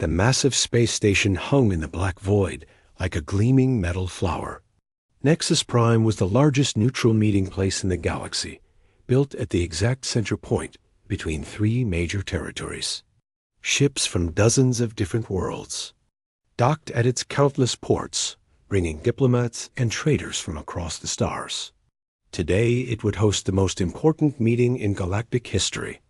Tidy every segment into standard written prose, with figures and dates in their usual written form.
The massive space station hung in the black void like a gleaming metal flower. Nexus Prime was the largest neutral meeting place in the galaxy, built at the exact center point between three major territories. Ships from dozens of different worlds docked at its countless ports, bringing diplomats and traders from across the stars. Today, it would host the most important meeting in galactic history.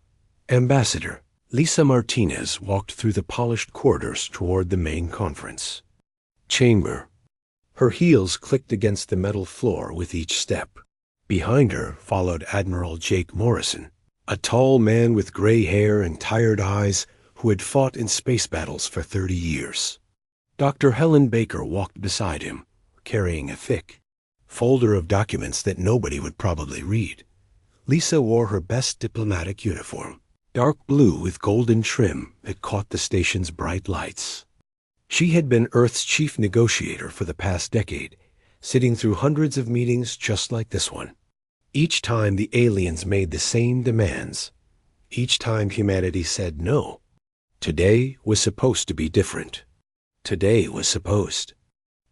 Ambassador Lisa Martinez walked through the polished corridors toward the main conference chamber. Her heels clicked against the metal floor with each step. Behind her followed Admiral Jake Morrison, a tall man with gray hair and tired eyes who had fought in space battles for 30 years. Dr. Helen Baker walked beside him, carrying a thick folder of documents that nobody would probably read. Lisa wore her best diplomatic uniform, dark blue with golden trim that caught the station's bright lights. She had been Earth's chief negotiator for the past decade, sitting through hundreds of meetings just like this one. Each time the aliens made the same demands. Each time humanity said no. Today was supposed to be different. Today was supposed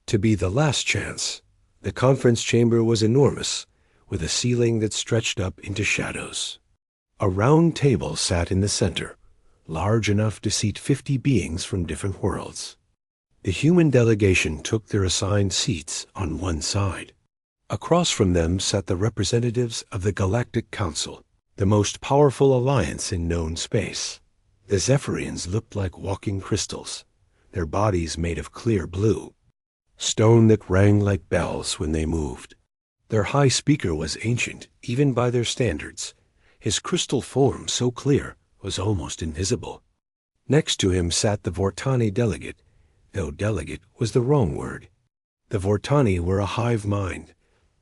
to be the last chance. The conference chamber was enormous, with a ceiling that stretched up into shadows. A round table sat in the center, large enough to seat 50 beings from different worlds. The human delegation took their assigned seats on one side. Across from them sat the representatives of the Galactic Council, the most powerful alliance in known space. The Zephyrians looked like walking crystals, their bodies made of clear blue, stone that rang like bells when they moved. Their high speaker was ancient, even by their standards. His crystal form, so clear, was almost invisible. Next to him sat the Vortani delegate, though delegate was the wrong word. The Vortani were a hive mind,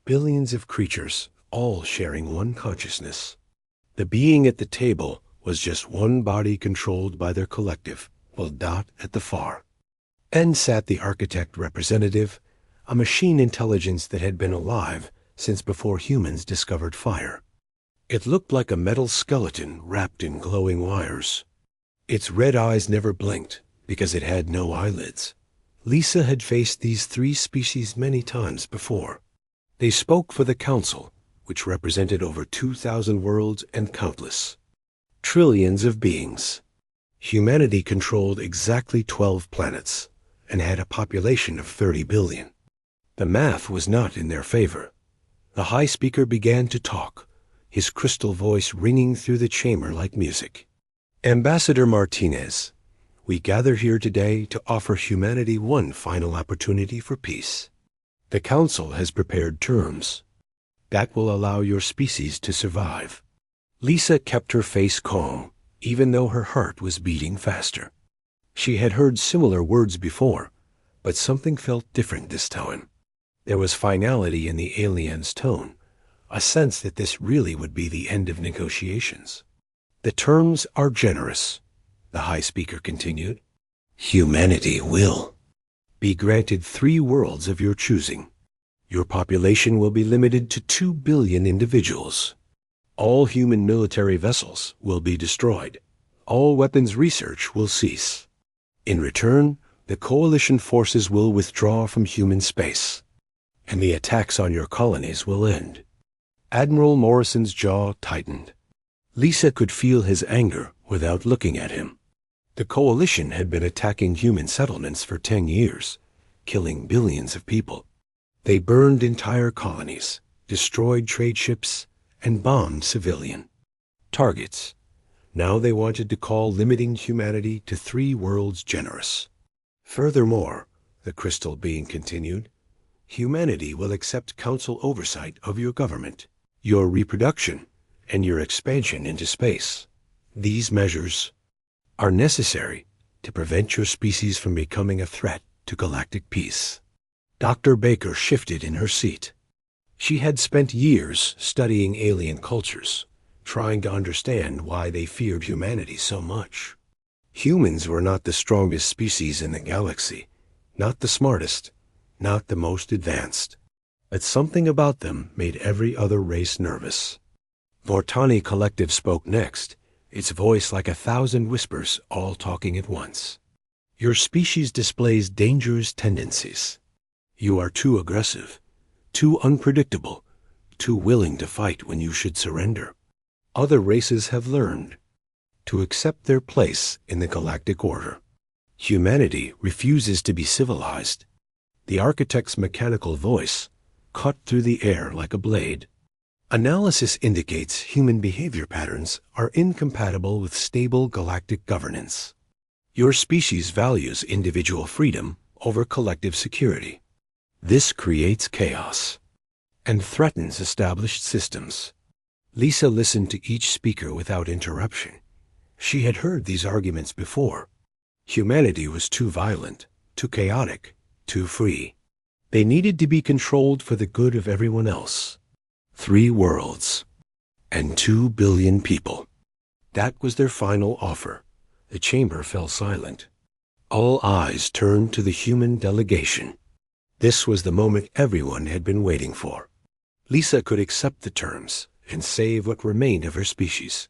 billions of creatures, all sharing one consciousness. The being at the table was just one body controlled by their collective, while dot at the far end sat the architect representative, a machine intelligence that had been alive since before humans discovered fire. It looked like a metal skeleton wrapped in glowing wires. Its red eyes never blinked because it had no eyelids. Lisa had faced these three species many times before. They spoke for the Council, which represented over 2,000 worlds and countless trillions of beings. Humanity controlled exactly 12 planets and had a population of 30 billion. The math was not in their favor. The high speaker began to talk, his crystal voice ringing through the chamber like music. Ambassador Martinez, we gather here today to offer humanity one final opportunity for peace. The Council has prepared terms that will allow your species to survive. Lisa kept her face calm, even though her heart was beating faster. She had heard similar words before, but something felt different this time. There was finality in the alien's tone, a sense that this really would be the end of negotiations. The terms are generous, the high speaker continued. Humanity will be granted 3 worlds of your choosing. Your population will be limited to 2 billion individuals. All human military vessels will be destroyed. All weapons research will cease. In return, the coalition forces will withdraw from human space, and the attacks on your colonies will end. Admiral Morrison's jaw tightened. Lisa could feel his anger without looking at him. The coalition had been attacking human settlements for 10 years, killing billions of people. They burned entire colonies, destroyed trade ships, and bombed civilian targets. Now they wanted to call limiting humanity to 3 worlds generous. Furthermore, the crystal being continued, humanity will accept council oversight of your government, your reproduction, and your expansion into space. These measures are necessary to prevent your species from becoming a threat to galactic peace. Dr. Baker shifted in her seat. She had spent years studying alien cultures, trying to understand why they feared humanity so much. Humans were not the strongest species in the galaxy, not the smartest, not the most advanced. But something about them made every other race nervous. Vortani Collective spoke next, its voice like 1,000 whispers all talking at once. Your species displays dangerous tendencies. You are too aggressive, too unpredictable, too willing to fight when you should surrender. Other races have learned to accept their place in the galactic order. Humanity refuses to be civilized. The architect's mechanical voice cut through the air like a blade. Analysis indicates human behavior patterns are incompatible with stable galactic governance. Your species values individual freedom over collective security. This creates chaos and threatens established systems. Lisa listened to each speaker without interruption. She had heard these arguments before. Humanity was too violent, too chaotic, too free. They needed to be controlled for the good of everyone else. 3 worlds and 2 billion people. That was their final offer. The chamber fell silent. All eyes turned to the human delegation. This was the moment everyone had been waiting for. Lisa could accept the terms and save what remained of her species,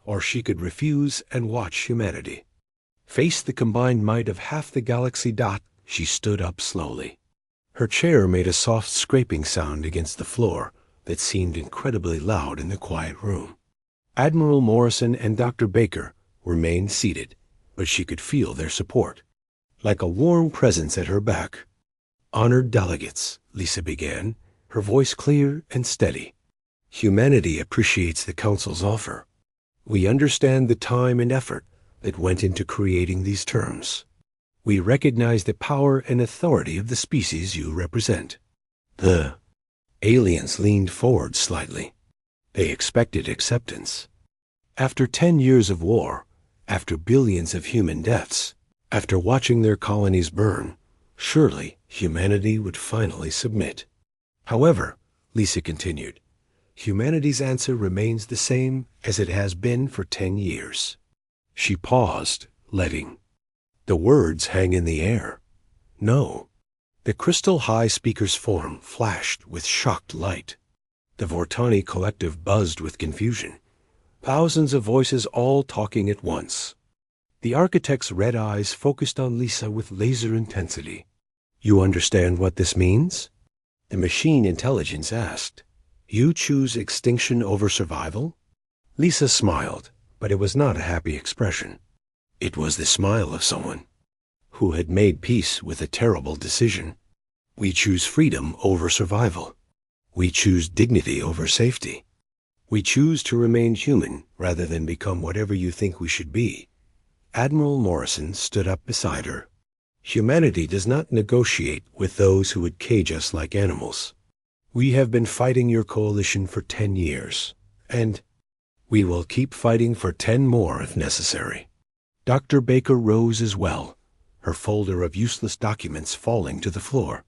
or she could refuse and watch humanity face the combined might of half the galaxy. She stood up slowly. Her chair made a soft scraping sound against the floor that seemed incredibly loud in the quiet room. Admiral Morrison and Dr. Baker remained seated, but she could feel their support, like a warm presence at her back. "Honored delegates," Lisa began, her voice clear and steady. "Humanity appreciates the Council's offer. We understand the time and effort that went into creating these terms. We recognize the power and authority of the species you represent." The aliens leaned forward slightly. They expected acceptance. After 10 years of war, after billions of human deaths, after watching their colonies burn, surely humanity would finally submit. However, Lisa continued, humanity's answer remains the same as it has been for 10 years. She paused, letting the words hang in the air. No. The crystal high speaker's form flashed with shocked light. The Vortani collective buzzed with confusion. Thousands of voices all talking at once. The architect's red eyes focused on Lisa with laser intensity. "You understand what this means?" The machine intelligence asked. "You choose extinction over survival?" Lisa smiled, but it was not a happy expression. It was the smile of someone who had made peace with a terrible decision. "We choose freedom over survival. We choose dignity over safety. We choose to remain human rather than become whatever you think we should be." Admiral Morrison stood up beside her. "Humanity does not negotiate with those who would cage us like animals. We have been fighting your coalition for 10 years, and we will keep fighting for 10 more if necessary." Dr. Baker rose as well, her folder of useless documents falling to the floor.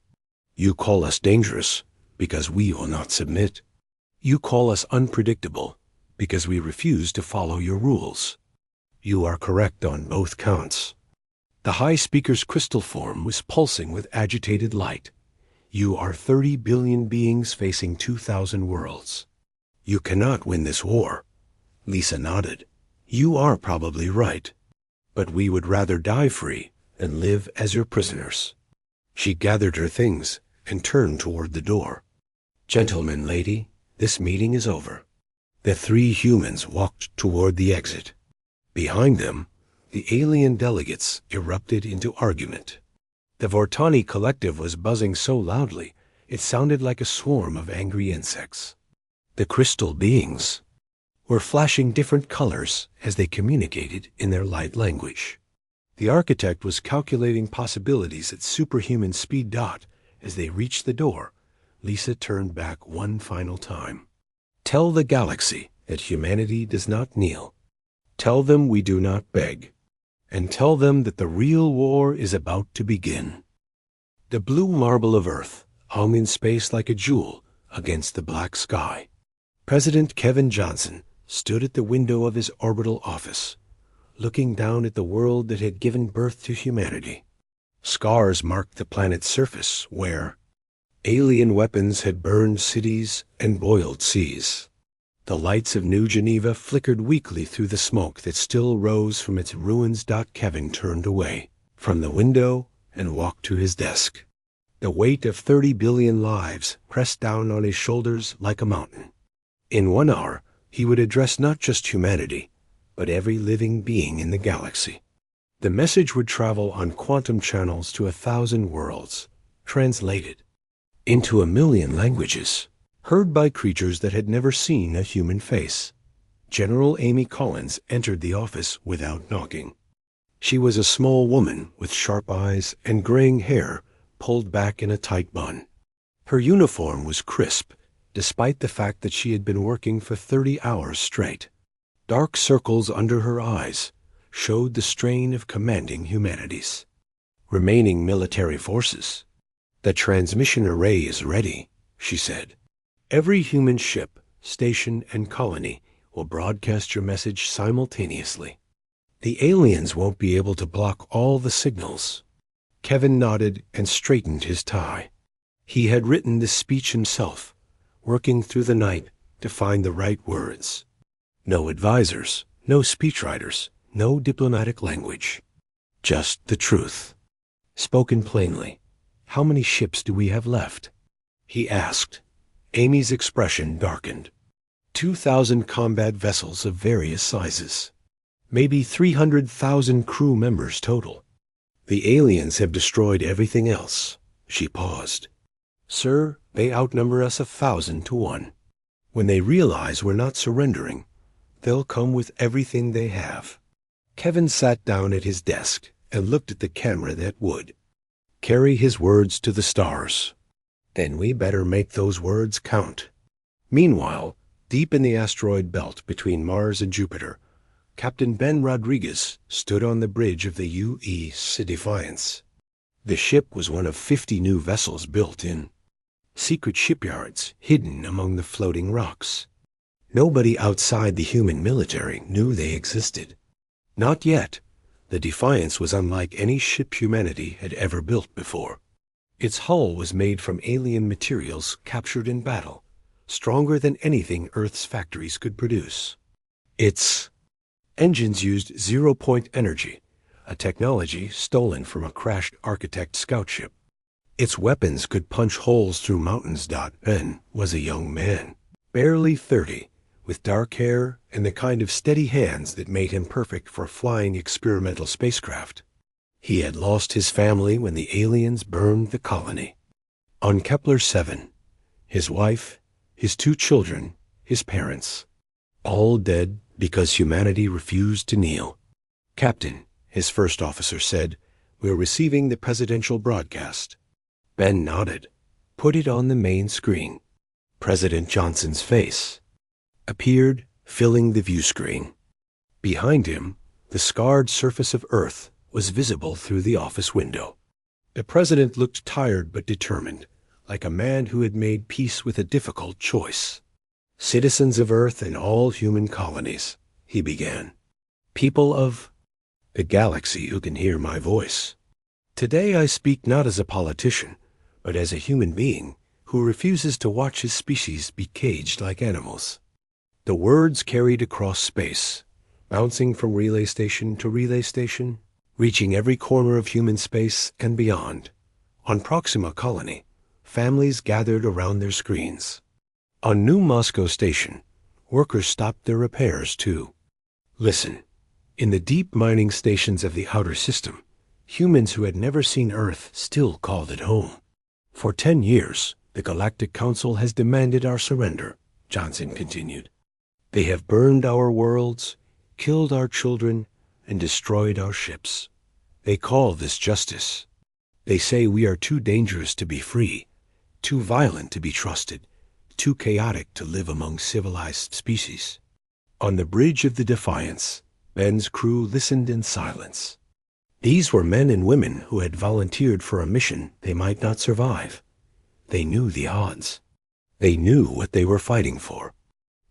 "You call us dangerous because we will not submit. You call us unpredictable because we refuse to follow your rules. You are correct on both counts." The high speaker's crystal form was pulsing with agitated light. "You are 30 billion beings facing 2,000 worlds. You cannot win this war." Lisa nodded. "You are probably right. But we would rather die free than live as your prisoners." She gathered her things and turned toward the door. "Gentlemen, lady, this meeting is over." The 3 humans walked toward the exit. Behind them, the alien delegates erupted into argument. The Vortani collective was buzzing so loudly it sounded like a swarm of angry insects. The crystal beings were flashing different colors as they communicated in their light language. The architect was calculating possibilities at superhuman speed. As they reached the door, Lisa turned back one final time. "Tell the galaxy that humanity does not kneel. Tell them we do not beg. And tell them that the real war is about to begin." The blue marble of Earth hung in space like a jewel against the black sky. President Kevin Johnson stood at the window of his orbital office, looking down at the world that had given birth to humanity. Scars marked the planet's surface where alien weapons had burned cities and boiled seas. The lights of New Geneva flickered weakly through the smoke that still rose from its ruins. Kevin turned away. from the window and walked to his desk. The weight of 30 billion lives pressed down on his shoulders like a mountain. In 1 hour, he would address not just humanity, but every living being in the galaxy. The message would travel on quantum channels to 1,000 worlds, translated into 1,000,000 languages, heard by creatures that had never seen a human face. General Amy Collins entered the office without knocking. She was a small woman with sharp eyes and graying hair pulled back in a tight bun. Her uniform was crisp, despite the fact that she had been working for 30 hours straight. Dark circles under her eyes showed the strain of commanding humanities. Remaining military forces. "The transmission array is ready," she said. "Every human ship, station, and colony will broadcast your message simultaneously. The aliens won't be able to block all the signals." Kevin nodded and straightened his tie. He had written this speech himself, working through the night to find the right words. No advisors, no speechwriters, no diplomatic language. Just the truth. Spoken plainly. "How many ships do we have left?" he asked. Amy's expression darkened. 2,000 combat vessels of various sizes. Maybe 300,000 crew members total. The aliens have destroyed everything else. She paused. "Sir, they outnumber us 1,000 to 1. When they realize we're not surrendering, they'll come with everything they have." Kevin sat down at his desk and looked at the camera that would carry his words to the stars. Then we better make those words count. Meanwhile, deep in the asteroid belt between Mars and Jupiter, Captain Ben Rodriguez stood on the bridge of the U.S. Defiance. The ship was one of 50 new vessels built in secret shipyards hidden among the floating rocks. Nobody outside the human military knew they existed. Not yet. The Defiance was unlike any ship humanity had ever built before. Its hull was made from alien materials captured in battle, stronger than anything Earth's factories could produce. Its engines used zero-point energy, a technology stolen from a crashed architect scout ship. Its weapons could punch holes through mountains. Ben was a young man, barely 30, with dark hair and the kind of steady hands that made him perfect for flying experimental spacecraft. He had lost his family when the aliens burned the colony. On Kepler 7, his wife, his 2 children, his parents, all dead because humanity refused to kneel. "Captain," his first officer said, "we're receiving the presidential broadcast." Ben nodded. "Put it on the main screen." President Johnson's face appeared, filling the view screen. Behind him, the scarred surface of Earth was visible through the office window. The president looked tired but determined, like a man who had made peace with a difficult choice. "Citizens of Earth and all human colonies," he began. "People of the galaxy who can hear my voice. Today I speak not as a politician, but as a human being who refuses to watch his species be caged like animals." The words carried across space, bouncing from relay station to relay station, reaching every corner of human space and beyond. On Proxima Colony, families gathered around their screens. On New Moscow Station, workers stopped their repairs too. Listen, in the deep mining stations of the outer system, humans who had never seen Earth still called it home. For 10 years, the Galactic Council has demanded our surrender, Johnson continued. They have burned our worlds, killed our children, and destroyed our ships. They call this justice. They say we are too dangerous to be free, too violent to be trusted, too chaotic to live among civilized species. On the bridge of the Defiance, Ben's crew listened in silence. These were men and women who had volunteered for a mission they might not survive. They knew the odds. They knew what they were fighting for.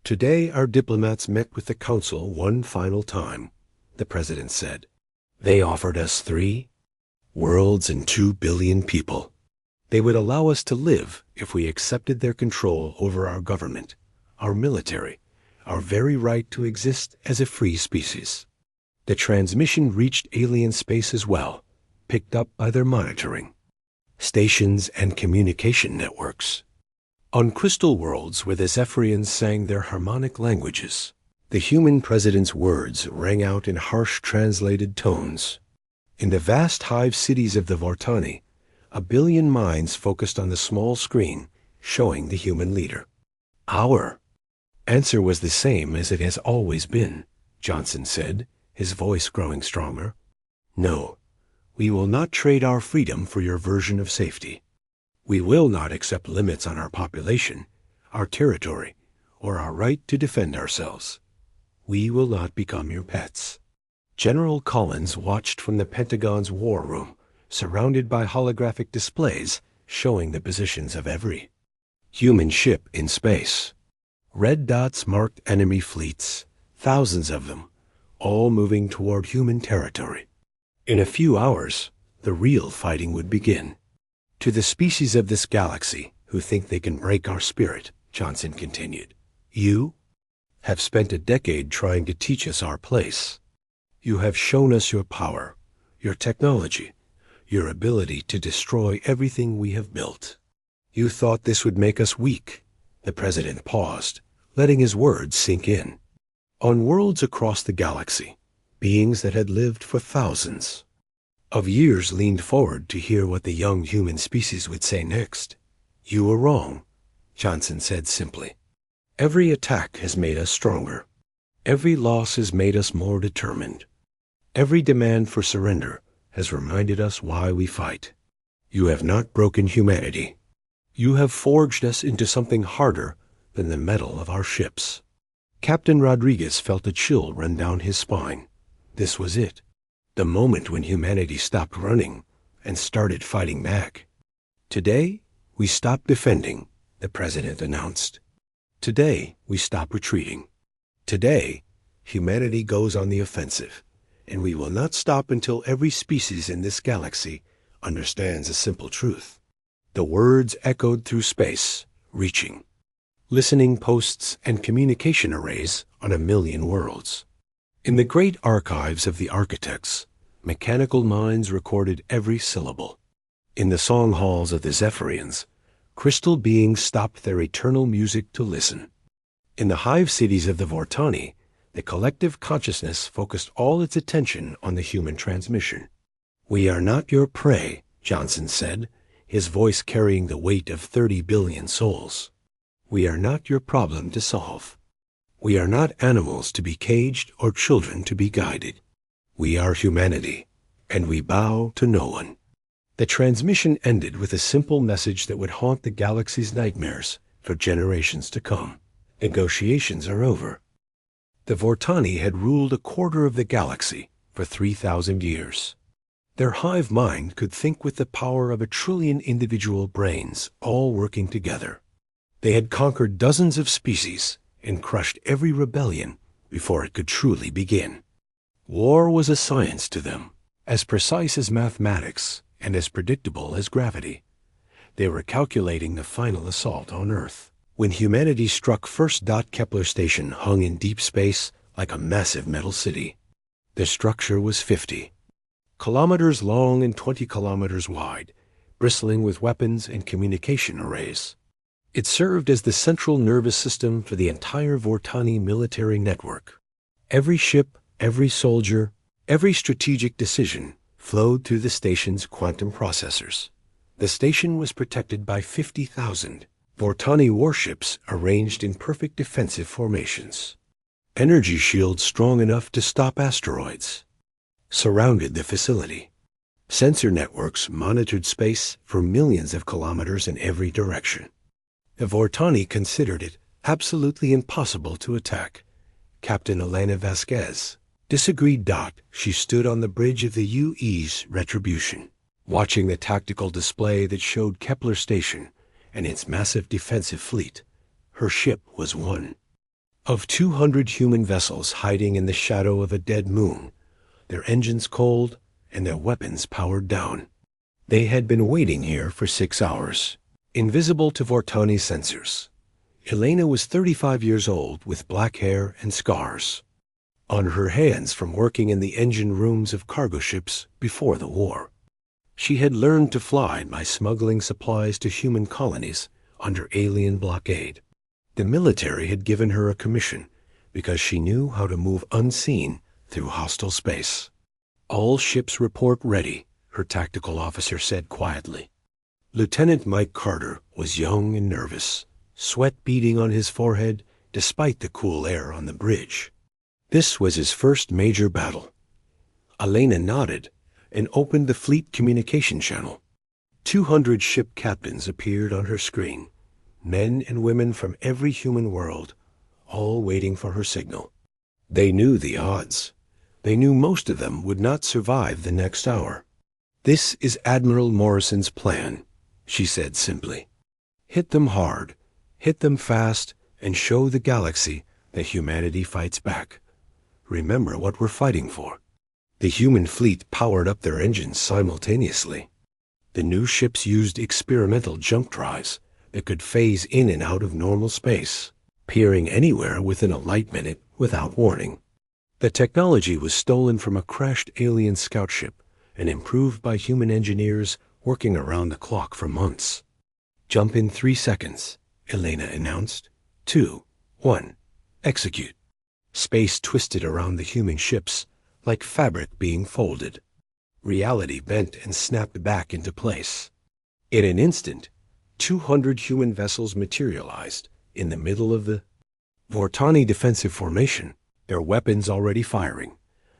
Today our diplomats met with the council one final time, the president said. They offered us 3 worlds and 2 billion people. They would allow us to live if we accepted their control over our government, our military, our very right to exist as a free species. The transmission reached alien space as well, picked up by their monitoring, stations, and communication networks. On crystal worlds where the Zephyrians sang their harmonic languages, the human president's words rang out in harsh translated tones. In the vast hive cities of the Vortani, 1 billion minds focused on the small screen showing the human leader. Our answer was the same as it has always been, Johnson said, his voice growing stronger. No, we will not trade our freedom for your version of safety. We will not accept limits on our population, our territory, or our right to defend ourselves. We will not become your pets. General Collins watched from the Pentagon's war room, surrounded by holographic displays showing the positions of every human ship in space. Red dots marked enemy fleets, thousands of them, all moving toward human territory. In a few hours, the real fighting would begin. To the species of this galaxy who think they can break our spirit, Johnson continued, you have spent a decade trying to teach us our place. You have shown us your power, your technology, your ability to destroy everything we have built. You thought this would make us weak. The president paused, letting his words sink in. On worlds across the galaxy, beings that had lived for thousands of years leaned forward to hear what the young human species would say next. You were wrong, Johnson said simply. Every attack has made us stronger. Every loss has made us more determined. Every demand for surrender has reminded us why we fight. You have not broken humanity. You have forged us into something harder than the metal of our ships. Captain Rodriguez felt a chill run down his spine. This was it. The moment when humanity stopped running and started fighting back. Today, we stop defending, the president announced. Today, we stop retreating. Today, humanity goes on the offensive, and we will not stop until every species in this galaxy understands a simple truth. The words echoed through space, reaching listening posts and communication arrays on 1 million worlds. In the great archives of the architects, mechanical minds recorded every syllable. In the song halls of the Zephyrians, crystal beings stopped their eternal music to listen. In the hive cities of the Vortani, the collective consciousness focused all its attention on the human transmission. We are not your prey, Johnson said, his voice carrying the weight of 30 billion souls. We are not your problem to solve. We are not animals to be caged or children to be guided. We are humanity, and we bow to no one. The transmission ended with a simple message that would haunt the galaxy's nightmares for generations to come. Negotiations are over. The Vortani had ruled a quarter of the galaxy for 3,000 years. Their hive mind could think with the power of 1 trillion individual brains all working together. They had conquered dozens of species and crushed every rebellion before it could truly begin. War was a science to them, as precise as mathematics and as predictable as gravity. They were calculating the final assault on Earth. When humanity struck first, Kepler station hung in deep space like a massive metal city. The structure was 50 kilometers long and 20 kilometers wide, bristling with weapons and communication arrays. It served as the central nervous system for the entire Vortani military network. Every ship, every soldier, every strategic decision flowed through the station's quantum processors. The station was protected by 50,000 Vortani warships arranged in perfect defensive formations. Energy shields strong enough to stop asteroids surrounded the facility. Sensor networks monitored space for millions of kilometers in every direction. The Vortani considered it absolutely impossible to attack. Captain Elena Vasquez disagreed. She stood on the bridge of the UE's Retribution, watching the tactical display that showed Kepler Station and its massive defensive fleet. Her ship was one of 200 human vessels hiding in the shadow of a dead moon, their engines cold and their weapons powered down. They had been waiting here for 6 hours, invisible to Vortani sensors. Elena was 35 years old with black hair and scars on her hands from working in the engine rooms of cargo ships before the war. She had learned to fly by smuggling supplies to human colonies under alien blockade. The military had given her a commission because she knew how to move unseen through hostile space. "All ships report ready," her tactical officer said quietly. Lieutenant Mike Carter was young and nervous, sweat beading on his forehead despite the cool air on the bridge. This was his first major battle. Elena nodded and opened the fleet communication channel. 200 ship captains appeared on her screen, men and women from every human world, all waiting for her signal. They knew the odds. They knew most of them would not survive the next hour. "This is Admiral Morrison's plan," she said simply. "Hit them hard, hit them fast, and show the galaxy that humanity fights back. Remember what we're fighting for." The human fleet powered up their engines simultaneously. The new ships used experimental jump drives that could phase in and out of normal space, peering anywhere within a light minute without warning. The technology was stolen from a crashed alien scout ship and improved by human engineers working around the clock for months. "Jump in 3 seconds," Elena announced. 2, 1, execute. Space twisted around the human ships like fabric being folded. Reality bent and snapped back into place. In an instant, 200 human vessels materialized in the middle of the Vortani defensive formation, their weapons already firing.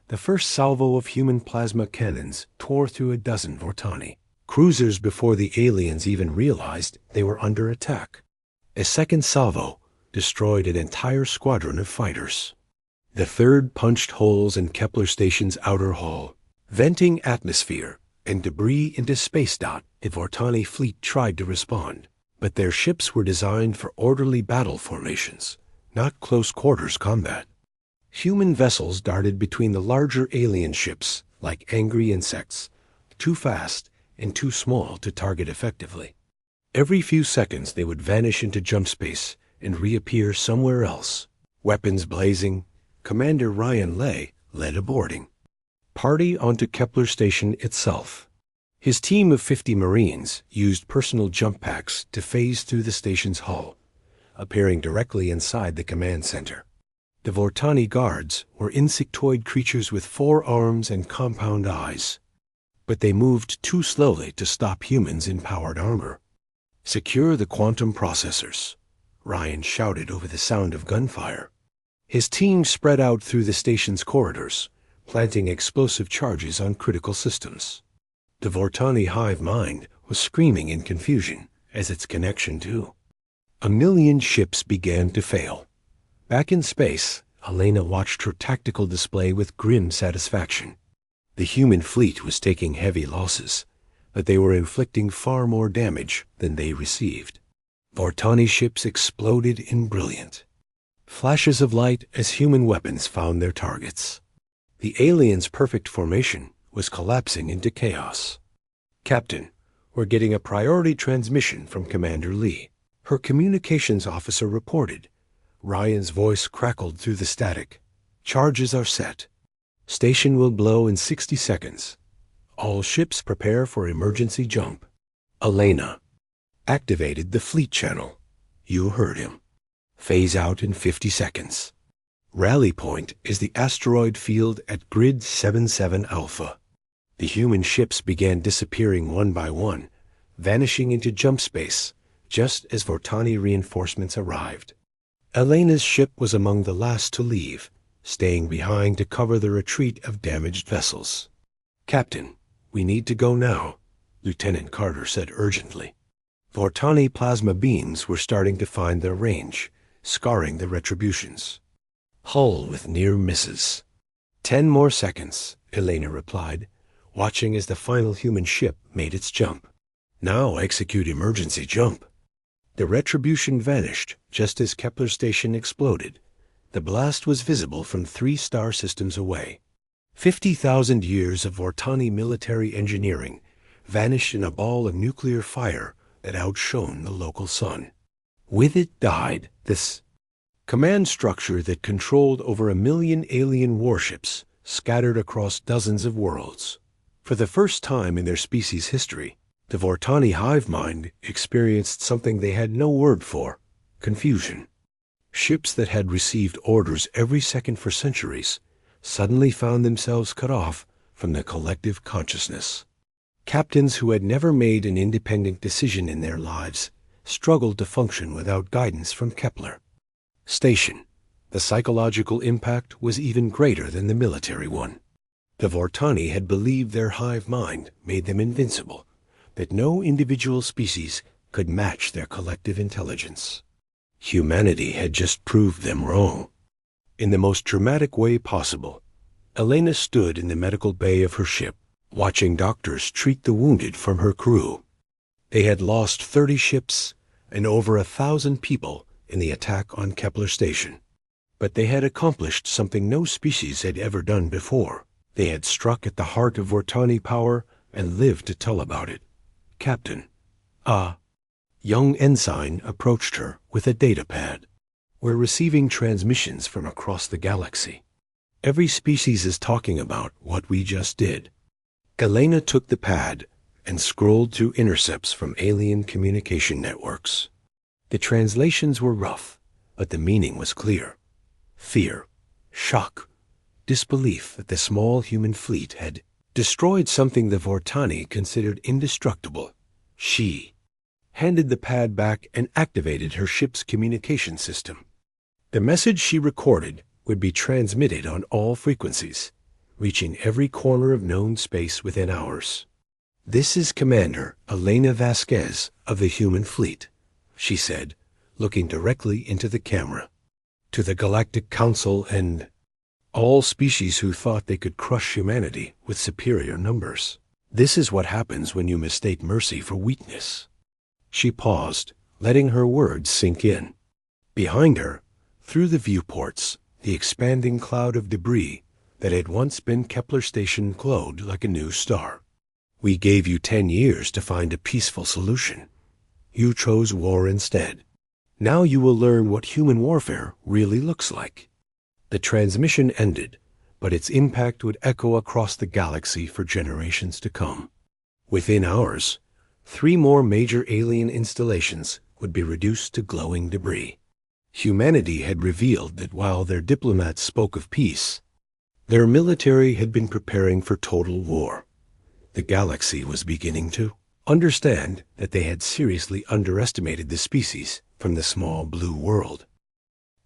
The first salvo of human plasma cannons tore through a dozen Vortani cruisers before the aliens even realized they were under attack. A second salvo destroyed an entire squadron of fighters. The third punched holes in Kepler Station's outer hull, venting atmosphere and debris into space. The Vortani fleet tried to respond, but their ships were designed for orderly battle formations, not close-quarters combat. Human vessels darted between the larger alien ships like angry insects, too fast and too small to target effectively. Every few seconds they would vanish into jump space and reappear somewhere else. Weapons blazing, Commander Ryan Lay led a boarding party onto Kepler Station itself. His team of 50 Marines used personal jump packs to phase through the station's hull, appearing directly inside the command center. The Vortani guards were insectoid creatures with 4 arms and compound eyes, but they moved too slowly to stop humans in powered armor. "Secure the quantum processors," Ryan shouted over the sound of gunfire. His team spread out through the station's corridors, planting explosive charges on critical systems. The Vortani hive mind was screaming in confusion as its connection to 1,000,000 ships began to fail. Back in space, Elena watched her tactical display with grim satisfaction. The human fleet was taking heavy losses, but they were inflicting far more damage than they received. Vortani ships exploded in brilliant flashes of light as human weapons found their targets. The aliens' perfect formation was collapsing into chaos. "Captain, we're getting a priority transmission from Commander Lee," her communications officer reported. Ryan's voice crackled through the static. "Charges are set. Station will blow in 60 seconds. All ships prepare for emergency jump." Elena activated the fleet channel. "You heard him. Phase out in 50 seconds. Rally point is the asteroid field at Grid 77 Alpha." The human ships began disappearing one by one, vanishing into jump space just as Vortani reinforcements arrived. Elena's ship was among the last to leave, staying behind to cover the retreat of damaged vessels. "Captain, we need to go now," Lieutenant Carter said urgently. Vortani plasma beams were starting to find their range, scarring the retributions. Hull with near misses. 10 more seconds, Elena replied, watching as the final human ship made its jump. "Now execute emergency jump." The retribution vanished just as Kepler Station exploded. The blast was visible from 3 star systems away. 50,000 years of Vortani military engineering vanished in a ball of nuclear fire that outshone the local sun. With it died this command structure that controlled over 1 million alien warships scattered across dozens of worlds. For the first time in their species' history, the Vortani hive mind experienced something they had no word for: confusion. Ships that had received orders every second for centuries suddenly found themselves cut off from the collective consciousness. Captains who had never made an independent decision in their lives struggled to function without guidance from Kepler. Station. The psychological impact was even greater than the military one. The Vortani had believed their hive mind made them invincible, that no individual species could match their collective intelligence. Humanity had just proved them wrong. In the most dramatic way possible, Elena stood in the medical bay of her ship, watching doctors treat the wounded from her crew. They had lost 30 ships and over 1,000 people in the attack on Kepler Station. But they had accomplished something no species had ever done before. They had struck at the heart of Vortani power and lived to tell about it. Captain, a young ensign approached her with a data pad. We're receiving transmissions from across the galaxy. Every species is talking about what we just did. Elena took the pad and scrolled through intercepts from alien communication networks. The translations were rough, but the meaning was clear. Fear, shock, disbelief that the small human fleet had destroyed something the Vortani considered indestructible. She handed the pad back and activated her ship's communication system. The message she recorded would be transmitted on all frequencies, reaching every corner of known space within hours. "This is Commander Elena Vasquez of the human fleet," she said, looking directly into the camera. "To the Galactic Council and all species who thought they could crush humanity with superior numbers. This is what happens when you mistake mercy for weakness." She paused, letting her words sink in. Behind her, through the viewports, the expanding cloud of debris that had once been Kepler Station glowed like a new star. "We gave you 10 years to find a peaceful solution. You chose war instead. Now you will learn what human warfare really looks like." The transmission ended, but its impact would echo across the galaxy for generations to come. Within hours, 3 more major alien installations would be reduced to glowing debris. Humanity had revealed that while their diplomats spoke of peace, their military had been preparing for total war. The galaxy was beginning to understand that they had seriously underestimated the species from the small blue world.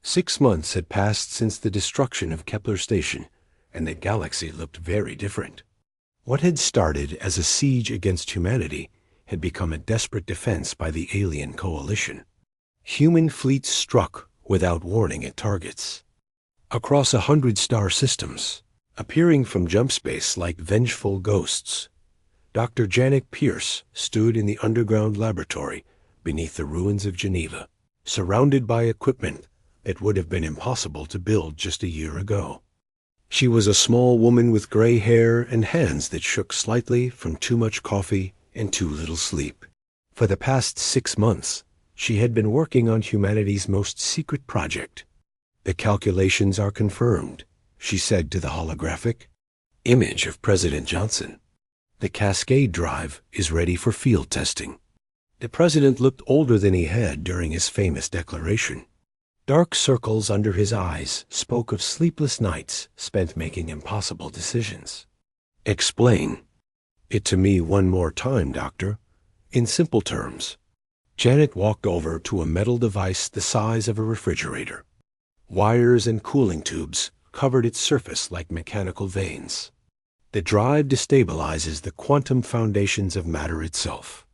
6 months had passed since the destruction of Kepler Station, and the galaxy looked very different. What had started as a siege against humanity had become a desperate defense by the alien coalition. Human fleets struck without warning at targets. Across 100 star systems, appearing from jump space like vengeful ghosts, Dr. Janet Pierce stood in the underground laboratory beneath the ruins of Geneva, surrounded by equipment that would have been impossible to build just a year ago. She was a small woman with gray hair and hands that shook slightly from too much coffee and too little sleep. For the past 6 months, she had been working on humanity's most secret project. "The calculations are confirmed," she said to the holographic image of President Johnson. "The Cascade drive is ready for field testing." The president looked older than he had during his famous declaration. Dark circles under his eyes spoke of sleepless nights spent making impossible decisions. "Explain it to me one more time, Doctor, in simple terms." Janet walked over to a metal device the size of a refrigerator. Wires and cooling tubes covered its surface like mechanical veins. The drive destabilizes the quantum foundations of matter itself.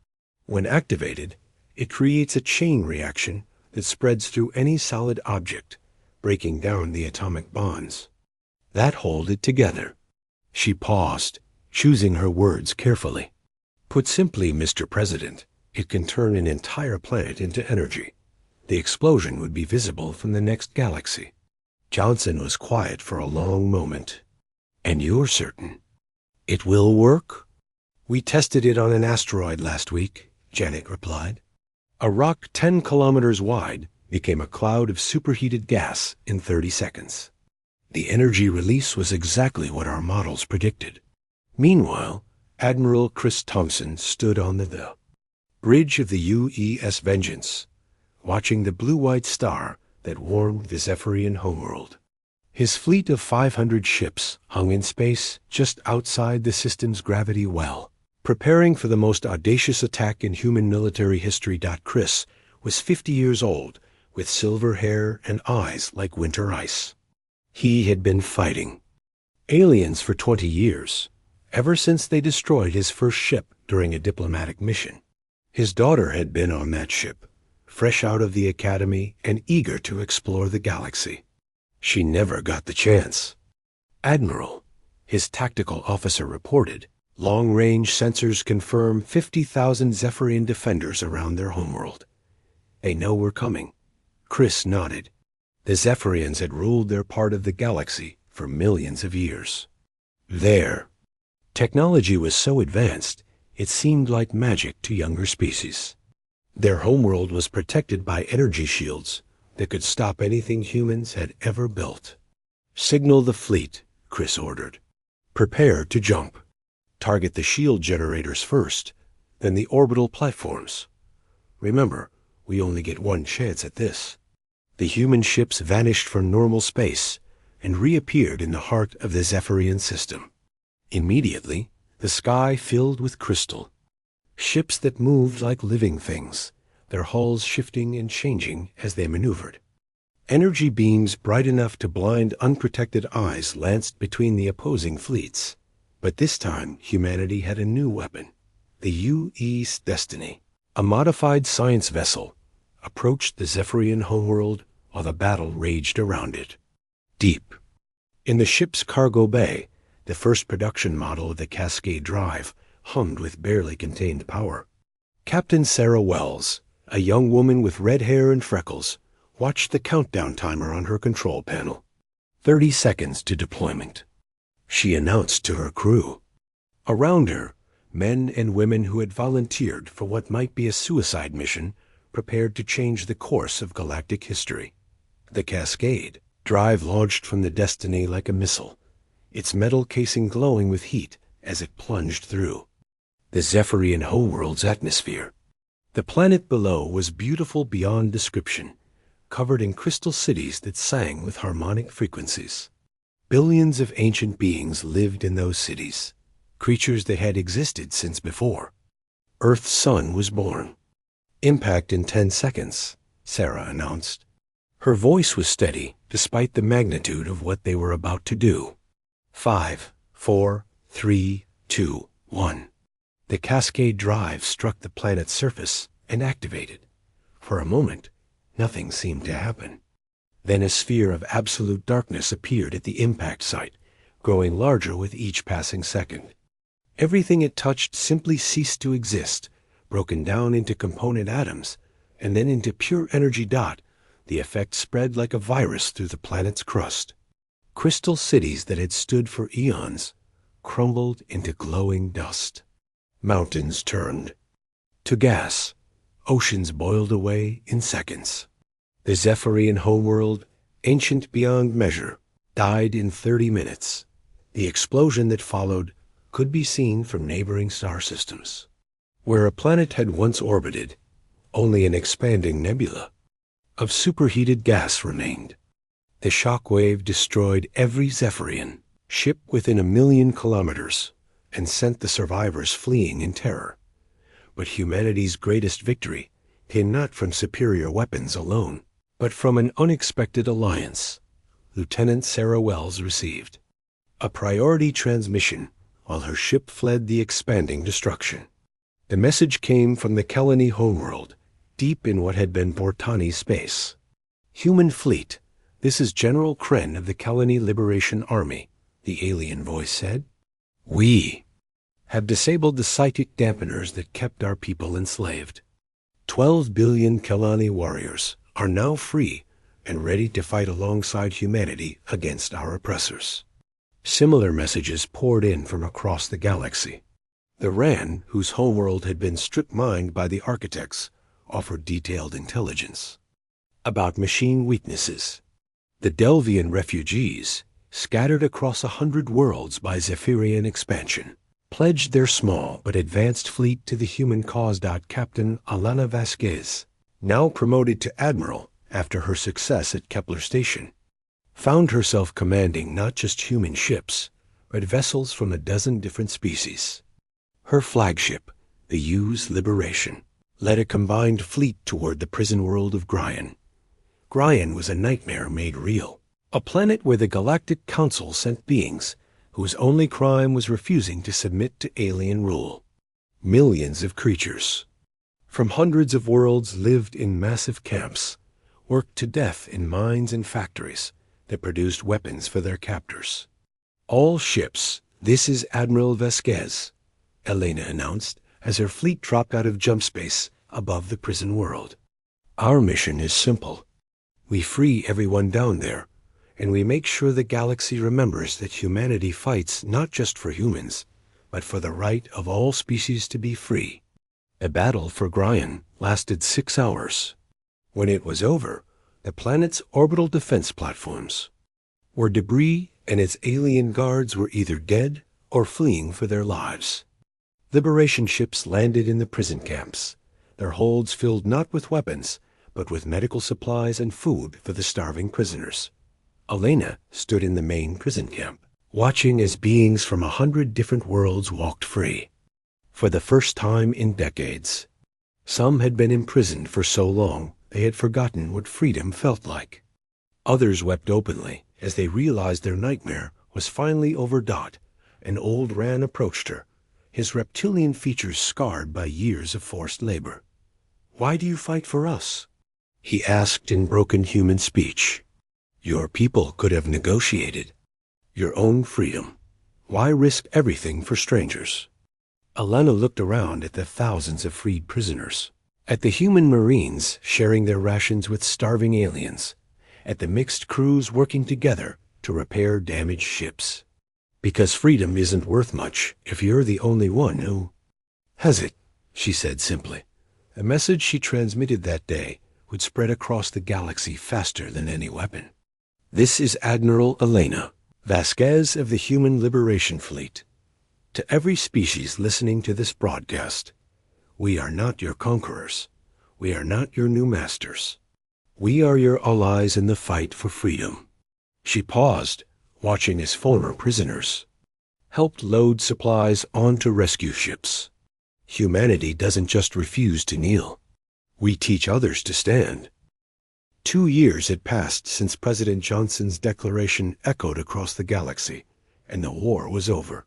When activated, it creates a chain reaction that spreads through any solid object, breaking down the atomic bonds that hold it together. She paused, choosing her words carefully. "Put simply, Mr. President, it can turn an entire planet into energy. The explosion would be visible from the next galaxy." Johnson was quiet for a long moment. "And you're certain it will work?" "We tested it on an asteroid last week," Janet replied. A rock 10 kilometers wide became a cloud of superheated gas in 30 seconds. The energy release was exactly what our models predicted. Meanwhile, Admiral Chris Thompson stood on the bridge of the UES Vengeance, watching the blue-white star that warmed the Zephyrian homeworld. His fleet of 500 ships hung in space just outside the system's gravity well, preparing for the most audacious attack in human military history. Chris was 50 years old, with silver hair and eyes like winter ice. He had been fighting aliens for 20 years, ever since they destroyed his first ship during a diplomatic mission. His daughter had been on that ship, fresh out of the academy and eager to explore the galaxy. She never got the chance. Admiral, his tactical officer reported, long-range sensors confirm 50,000 Zephyrian defenders around their homeworld. They know we're coming. Chris nodded. The Zephyrians had ruled their part of the galaxy for millions of years. Their technology was so advanced, it seemed like magic to younger species. Their homeworld was protected by energy shields that could stop anything humans had ever built. Signal the fleet, Chris ordered. Prepare to jump. Target the shield generators first, then the orbital platforms. Remember, we only get one chance at this. The human ships vanished from normal space and reappeared in the heart of the Zephyrian system. Immediately, the sky filled with crystal. Ships that moved like living things, their hulls shifting and changing as they maneuvered. Energy beams bright enough to blind unprotected eyes lanced between the opposing fleets. But this time, humanity had a new weapon. The UE's Destiny, a modified science vessel, approached the Zephyrian homeworld while the battle raged around it. Deep in the ship's cargo bay, the first production model of the Cascade drive hummed with barely contained power. Captain Sarah Wells, a young woman with red hair and freckles, watched the countdown timer on her control panel. 30 seconds to deployment, she announced to her crew. Around her, men and women who had volunteered for what might be a suicide mission prepared to change the course of galactic history. The Cascade drive launched from the Destiny like a missile, its metal casing glowing with heat as it plunged through the Zephyrian homeworld's atmosphere. The planet below was beautiful beyond description, covered in crystal cities that sang with harmonic frequencies. Billions of ancient beings lived in those cities, creatures that had existed since before. Earth's sun was born. Impact in 10 seconds, Sarah announced. Her voice was steady despite the magnitude of what they were about to do. 5, 4, 3, 2, 1. The Cascade drive struck the planet's surface and activated. For a moment, nothing seemed to happen. Then a sphere of absolute darkness appeared at the impact site, growing larger with each passing second. Everything it touched simply ceased to exist, broken down into component atoms, and then into pure energy. The effect spread like a virus through the planet's crust. Crystal cities that had stood for eons crumbled into glowing dust. Mountains turned to gas. Oceans boiled away in seconds. The Zephyrian homeworld, ancient beyond measure, died in 30 minutes. The explosion that followed could be seen from neighboring star systems. Where a planet had once orbited, only an expanding nebula of superheated gas remained. The shock wave destroyed every Zephyrian ship within 1,000,000 kilometers and sent the survivors fleeing in terror. But humanity's greatest victory came not from superior weapons alone, but from an unexpected alliance. Lieutenant Sarah Wells received a priority transmission while her ship fled the expanding destruction. The message came from the Kelani homeworld, deep in what had been Bortani space. Human fleet, this is General Kren of the Kelani Liberation Army, the alien voice said. We have disabled the psychic dampeners that kept our people enslaved. 12 billion Kelani warriors are now free and ready to fight alongside humanity against our oppressors. Similar messages poured in from across the galaxy. The Ran, whose homeworld had been strip-mined by the architects, offered detailed intelligence about machine weaknesses. The Delvian refugees, scattered across 100 worlds by Zephyrian expansion, pledged their small but advanced fleet to the human cause. Captain Alana Vasquez, now promoted to admiral after her success at Kepler Station, found herself commanding not just human ships, but vessels from a dozen different species. Her flagship, the U's Liberation, led a combined fleet toward the prison world of Gryan. Gryan was a nightmare made real, a planet where the Galactic Council sent beings whose only crime was refusing to submit to alien rule. Millions of creatures from hundreds of worlds lived in massive camps, worked to death in mines and factories that produced weapons for their captors. All ships, this is Admiral Vasquez, Elena announced as her fleet dropped out of jump space above the prison world. Our mission is simple. We free everyone down there, and we make sure the galaxy remembers that humanity fights not just for humans, but for the right of all species to be free. A battle for Gryan lasted 6 hours. When it was over, the planet's orbital defense platforms were debris, and its alien guards were either dead or fleeing for their lives. Liberation ships landed in the prison camps, their holds filled not with weapons, but with medical supplies and food for the starving prisoners. Elena stood in the main prison camp, watching as beings from 100 different worlds walked free. For the first time in decades, some had been imprisoned for so long they had forgotten what freedom felt like. Others wept openly as they realized their nightmare was finally over. An old Ran approached her, his reptilian features scarred by years of forced labor. "Why do you fight for us?" he asked in broken human speech. "Your people could have negotiated your own freedom. Why risk everything for strangers?" Alana looked around at the thousands of freed prisoners, at the human Marines sharing their rations with starving aliens, at the mixed crews working together to repair damaged ships. "Because freedom isn't worth much if you're the only one who has it," she said simply. A message she transmitted that day would spread across the galaxy faster than any weapon. This is Admiral Elena Vasquez of the Human Liberation Fleet. To every species listening to this broadcast, we are not your conquerors. We are not your new masters. We are your allies in the fight for freedom. She paused, watching as former prisoners helped load supplies onto rescue ships. Humanity doesn't just refuse to kneel. We teach others to stand. 2 years had passed since President Johnson's declaration echoed across the galaxy, and the war was over.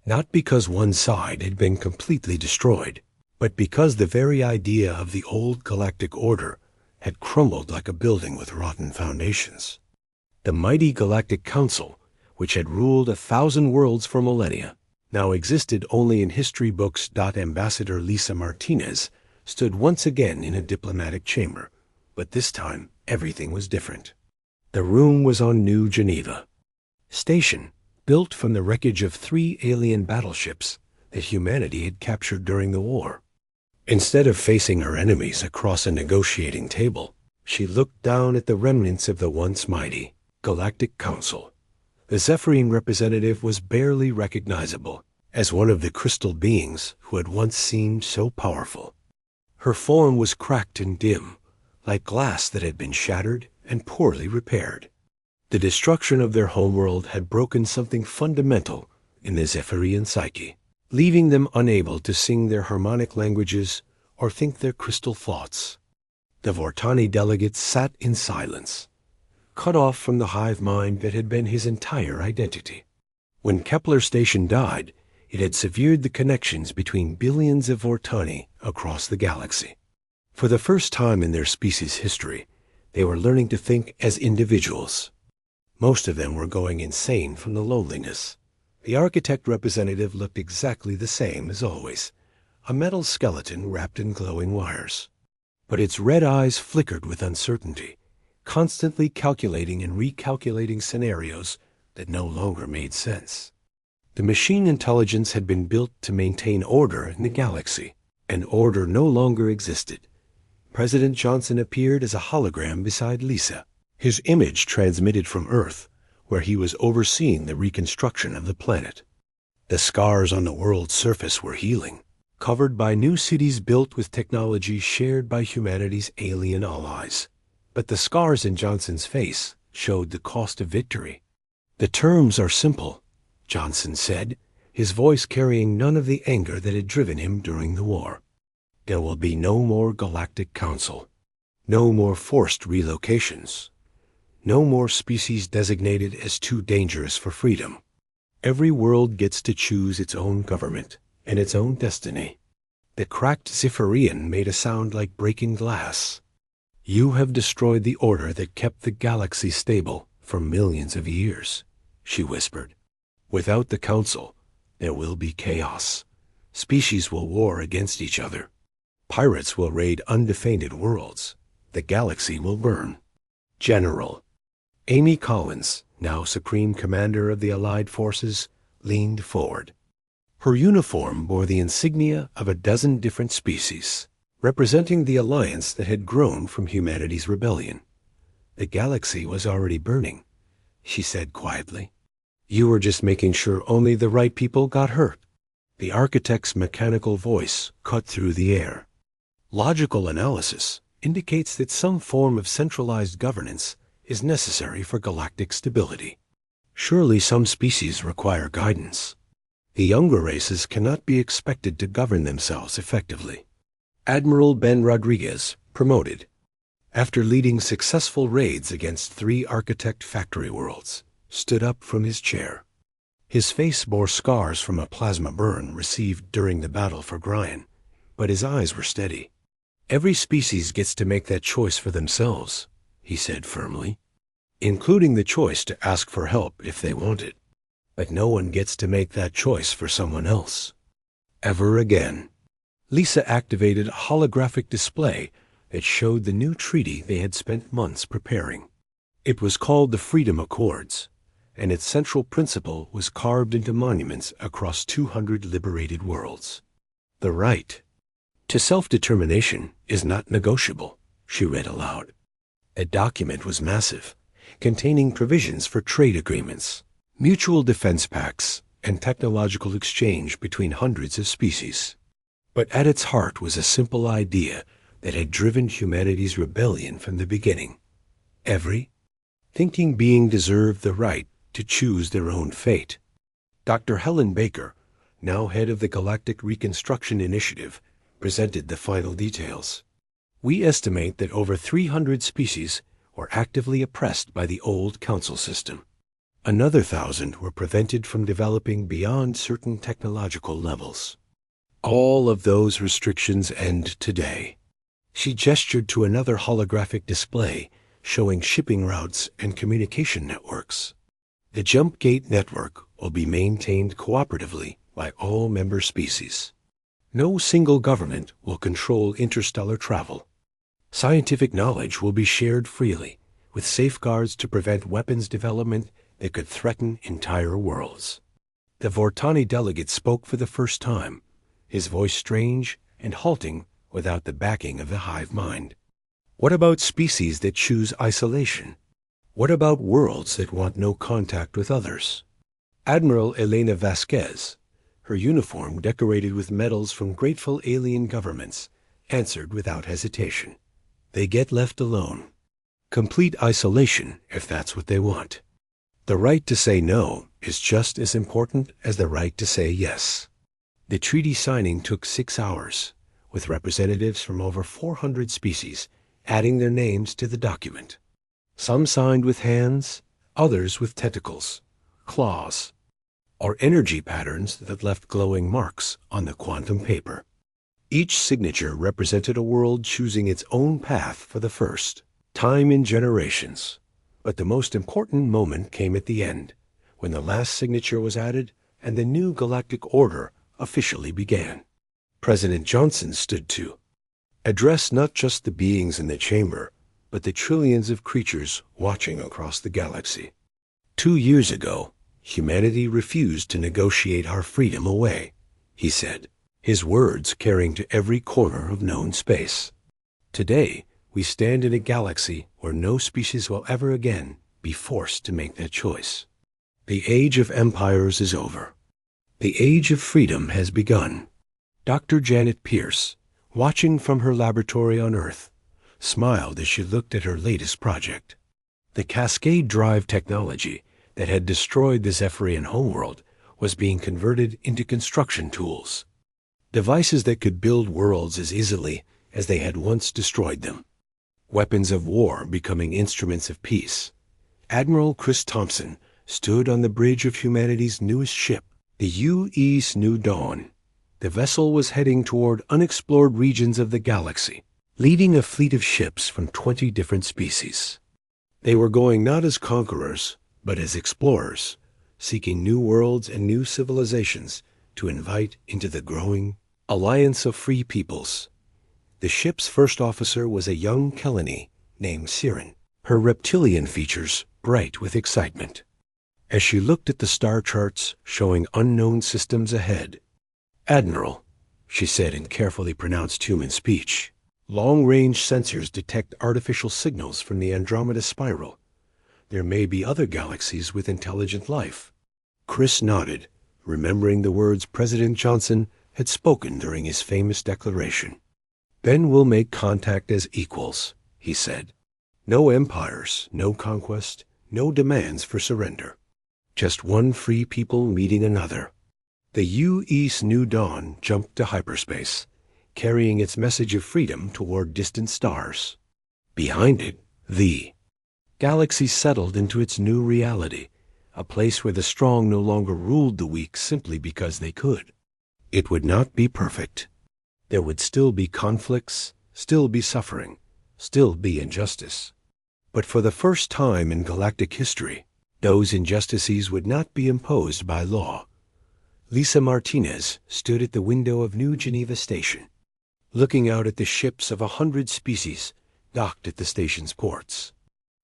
Not because one side had been completely destroyed, but because the very idea of the old galactic order had crumbled like a building with rotten foundations. The mighty Galactic Council, which had ruled 1,000 worlds for millennia, now existed only in history books. Ambassador Lisa Martinez stood once again in a diplomatic chamber, but this time everything was different. The room was on New Geneva Station, built from the wreckage of 3 alien battleships that humanity had captured during the war. Instead of facing her enemies across a negotiating table, she looked down at the remnants of the once mighty Galactic Council. The Zephyrian representative was barely recognizable as one of the crystal beings who had once seemed so powerful. Her form was cracked and dim, like glass that had been shattered and poorly repaired. The destruction of their homeworld had broken something fundamental in the Zephyrian psyche, leaving them unable to sing their harmonic languages or think their crystal thoughts. The Vortani delegate sat in silence, cut off from the hive mind that had been his entire identity. When Kepler Station died, it had severed the connections between billions of Vortani across the galaxy. For the first time in their species' history, they were learning to think as individuals. Most of them were going insane from the loneliness. The architect representative looked exactly the same as always, a metal skeleton wrapped in glowing wires. But its red eyes flickered with uncertainty, constantly calculating and recalculating scenarios that no longer made sense. The machine intelligence had been built to maintain order in the galaxy, and order no longer existed. President Johnson appeared as a hologram beside Lisa, his image transmitted from Earth, where he was overseeing the reconstruction of the planet. The scars on the world's surface were healing, covered by new cities built with technology shared by humanity's alien allies. But the scars in Johnson's face showed the cost of victory. "The terms are simple," Johnson said, his voice carrying none of the anger that had driven him during the war. "There will be no more Galactic Council, no more forced relocations, no more species designated as too dangerous for freedom. Every world gets to choose its own government and its own destiny." The cracked Zephyrian made a sound like breaking glass. "You have destroyed the order that kept the galaxy stable for millions of years," she whispered. "Without the Council, there will be chaos. Species will war against each other. Pirates will raid undefended worlds. The galaxy will burn." General Amy Collins, now Supreme Commander of the Allied Forces, leaned forward. Her uniform bore the insignia of a dozen different species, representing the alliance that had grown from humanity's rebellion. "The galaxy was already burning," she said quietly. "You were just making sure only the right people got hurt." The architect's mechanical voice cut through the air. "Logical analysis indicates that some form of centralized governance is necessary for galactic stability. Surely some species require guidance. The younger races cannot be expected to govern themselves effectively." Admiral Ben Rodriguez, promoted, after leading successful raids against 3 architect factory worlds, stood up from his chair. His face bore scars from a plasma burn received during the battle for Gryan, but his eyes were steady. "Every species gets to make that choice for themselves," he said firmly, "including the choice to ask for help if they want it. But no one gets to make that choice for someone else. Ever again." Lisa activated a holographic display that showed the new treaty they had spent months preparing. It was called the Freedom Accords, and its central principle was carved into monuments across 200 liberated worlds. "The right to self-determination is not negotiable," she read aloud. The document was massive, containing provisions for trade agreements, mutual defense pacts, and technological exchange between hundreds of species. But at its heart was a simple idea that had driven humanity's rebellion from the beginning. Every thinking being deserved the right to choose their own fate. Dr. Helen Baker, now head of the Galactic Reconstruction Initiative, presented the final details. "We estimate that over 300 species were actively oppressed by the old council system. Another 1,000 were prevented from developing beyond certain technological levels. All of those restrictions end today." She gestured to another holographic display showing shipping routes and communication networks. "The Jump Gate network will be maintained cooperatively by all member species. No single government will control interstellar travel. Scientific knowledge will be shared freely, with safeguards to prevent weapons development that could threaten entire worlds." The Vortani delegate spoke for the first time, his voice strange and halting without the backing of the hive mind. "What about species that choose isolation? What about worlds that want no contact with others?" Admiral Elena Vasquez, her uniform decorated with medals from grateful alien governments, answered without hesitation. "They get left alone. Complete isolation if that's what they want. The right to say no is just as important as the right to say yes." The treaty signing took 6 hours, with representatives from over 400 species adding their names to the document. Some signed with hands, others with tentacles, claws, or energy patterns that left glowing marks on the quantum paper. Each signature represented a world choosing its own path for the first time in generations. But the most important moment came at the end, when the last signature was added and the new galactic order officially began. President Johnson stood to address not just the beings in the chamber, but the trillions of creatures watching across the galaxy. 2 years ago, humanity refused to negotiate our freedom away, he said, his words carrying to every corner of known space. Today, we stand in a galaxy where no species will ever again be forced to make that choice. The age of empires is over. The age of freedom has begun. Dr. Janet Pierce, watching from her laboratory on Earth, smiled as she looked at her latest project. The Cascade Drive technology that had destroyed the Zephyrian homeworld was being converted into construction tools, devices that could build worlds as easily as they had once destroyed them. Weapons of war becoming instruments of peace. Admiral Chris Thompson stood on the bridge of humanity's newest ship, the U.S. New Dawn. The vessel was heading toward unexplored regions of the galaxy, leading a fleet of ships from 20 different species. They were going not as conquerors, but as explorers, seeking new worlds and new civilizations to invite into the growing alliance of free peoples. The ship's first officer was a young Kelani named Siren, her reptilian features bright with excitement. As she looked at the star charts showing unknown systems ahead, "Admiral," she said in carefully pronounced human speech, "long-range sensors detect artificial signals from the Andromeda Spiral. There may be other galaxies with intelligent life." Chris nodded, remembering the words President Johnson had spoken during his famous declaration. "Then we'll make contact as equals," he said. "No empires, no conquest, no demands for surrender. Just one free people meeting another." The U.S. New Dawn jumped to hyperspace, carrying its message of freedom toward distant stars. Behind it, the galaxy settled into its new reality, a place where the strong no longer ruled the weak simply because they could. It would not be perfect. There would still be conflicts, still be suffering, still be injustice. But for the first time in galactic history, those injustices would not be imposed by law. Lisa Martinez stood at the window of New Geneva Station, looking out at the ships of 100 species docked at the station's ports.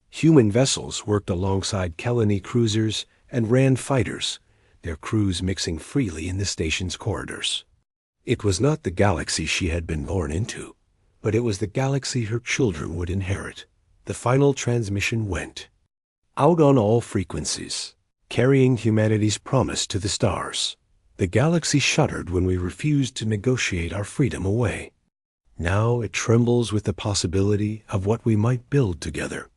Human vessels worked alongside Kelani cruisers and Rand fighters, their crews mixing freely in the station's corridors. It was not the galaxy she had been born into, but it was the galaxy her children would inherit. The final transmission went out on all frequencies, carrying humanity's promise to the stars. The galaxy shuddered when we refused to negotiate our freedom away. Now it trembles with the possibility of what we might build together.